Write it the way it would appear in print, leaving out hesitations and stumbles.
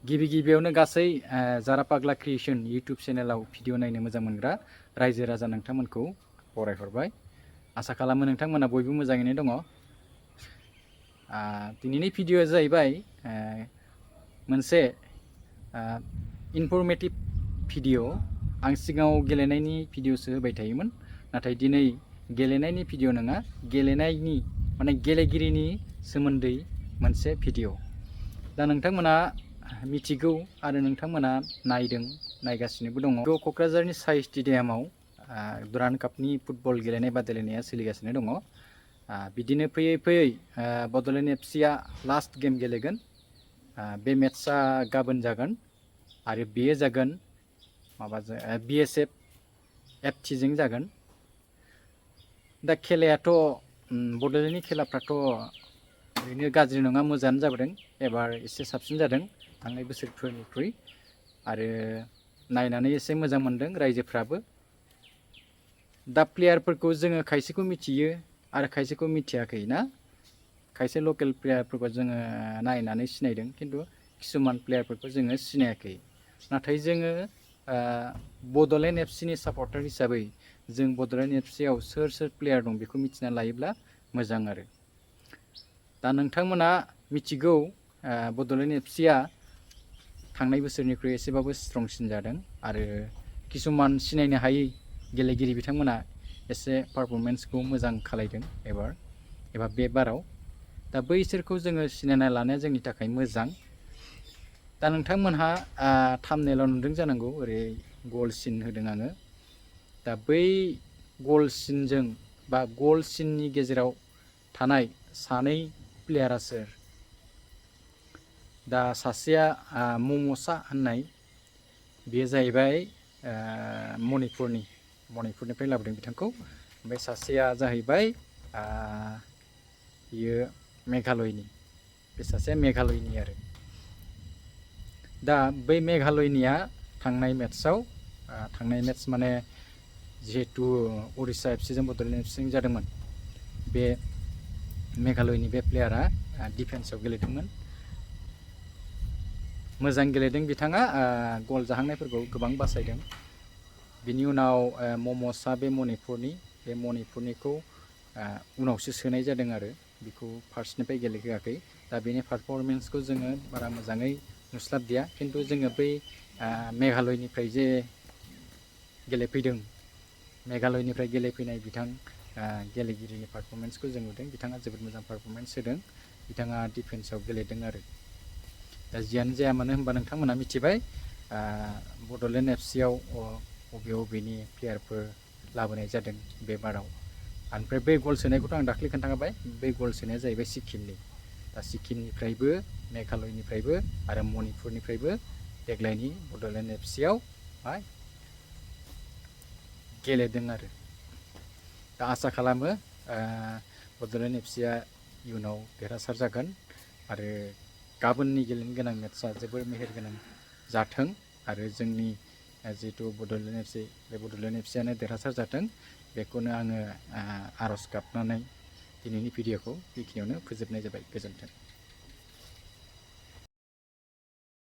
गिबियावनो गासै जारा पाग्ला क्रिएशन यूट्यूब चेनेलाव भिडिअ नायनो मोजां मोनग्रा रायजो राजा नोंथांमोनखौ बरायहरबाय। आसा खालामो नोंथांमोना बयबो मोजाङैनो दङ। दिनैनि भिडिअआ जाहैबाय मोनसे इनफरमेटिभ भिडिअ। आं सिगाङाव गेलेनायनि भिडिअसो होबाय थायोमोन, नाथाय दिनै गेलेनायनि भिडिअ नङा, गेलेनायनि माने गेलेगिरिनि सोमोन्दै मोनसे भिडिअ। दा नोंथांमोना मिथिगौ आरो नोंथांमोना नायगासिनोबो दङ। क'क्राझारनि साइ स्टेडियामाव दुरान्ड कापनि फुटबल गेलेनाय बादायलायनाया सोलिगासिनो दङ। बिदिनो फैयै फैयै बड'लेण्ड एफसिआ लास्ट गेम गेलेगोन। बे मेट्सआ गाबोन जागोन आरो बेयो जागोन माबाजों BSF FTजों जागोन। दा खेलायाथ' बड'लेण्डनि खेलाफ्राथ' ओरैनो गाज्रि नङा, मोजाङानो जाबोदों। एबार एसे साबसिन जादों थांनाय बोसोरफोरनिख्रुइ, आरो नायनानै एसे मोजां मोनदों रायजोफ्राबो। दा प्लेयारफोरखौ जोङो खायसेखौ मिथियो आरो खायसेखौ मिथियाखै ना। खायसे लकेल प्लेयारफोरखौ जोङो नायनानै सिनायदों, खिन्थु किसुमान प्लेयारफोरखौ जोङो सिनायाखै। नाथाय जोङो बड'लेण्ड एफसिनि सापर्टार हिसाबै जों बड'लेण्ड एफसिआव सोर सोर प्लेयार दं बेखौ मिथिना लायोब्ला मोजां आरो। दा नोंथांमोना मिथिगौ बड'लेण्ड एफसिआ थांनाय बोसोरनिख्रुइ एसेबाबो स्ट्रंसिन जादों, आरो किसुमान सिनायनो हायै गेलेगिरि बिथांमोना एसे पारफरमेन्सखौ मोजां खालायदों एबा बे बाराव। दा बैसोरखौ जोङो सिनायना लानाया जोंनि थाखाय मोजां। दा नोंथांमोनहा थाम्बनेइलाव नुदों जानांगौ, ओरै गल सिन होदों आङो। दा बै गल सिनजों बा गल सिननि गेजेराव थानाय सानै प्लेयारा सोर? दा सासेया मम'सा होननाय, बेयो जाहैबाय मणिपुरनिफ्राय लाबोदों बिथांखौ। ओमफ्राय सासेया जाहैबाय बियो मेघालयनि, बे सासेया मेघालयनि आरो। दा बै मेघालयनिया थांनाय मेट्स माने जिहेतु उरिस्सा एफसिजों बड'लेण्ड एफसिजों जादोंमोन, बे मेघालयनि बे प्लेयारा डिफेन्सआव गेलेदोंमोन। मोजां गेलेदों बिथाङा, गल जाहांनायफोरखौ गोबां बासायदों। बिनि उनाव मम'सा बे मणिपुरनिखौ उनावसो सोनाय जादों आरो, बेखौ फार्स्टनिफ्राय गेलेहोआखै। दा बेनि पारफरमेन्सखौ जोङो बारा मोजाङै नुस्लाबदिया, खिन्थु जोङो बै मेघालयनिफ्राय जे गेलेफैदों, मेघालयनिफ्राय गेलेफैनाय बिथां गेलेगिरिनि पारफरमेन्सखौ जों नुदों। बिथाङा जोबोद मोजां पारफरमेन्स होदों, बिथाङा डिफेन्सआव गेलेदों आरो। दा जियानो जाया मानो होनबा नोंथांमोना मिथिबाय बड'लेण्ड एफसिआव बबेनि प्लेयारफोर लाबोनाय जादों बे बाराव। ओमफ्राय बै गल सोनायखौथ' आं दाख्लै खोन्थाखाबाय, बै गल सोनाया जाहैबाय सिक्किमनि। दा सिक्किमनिफ्रायबो, मेघालयनिफ्रायबो आरो मणिपुरनिफ्रायबो देग्लायनि बड'लेण्ड एफसिआव गेलेदों आरो। दा आसा खालामो बड'लेण्ड एफसिआ इयुनाव देरहासार जागोन, आरो गाबोननि गेलेनो गोनां मेट्सआ जोबोर मेहेरगोनां जाथों, आरो जोंनि जिहेतु बड'लेण्ड एफसि, बे बड'लेण्ड एफसिआनो देरहासार जाथों, बेखौनो आङो आर'ज गाबनानै दिनैनि भिडिअखौ बेखिनियावनो फोजोबनाय जाबाय। गोजोन्थों।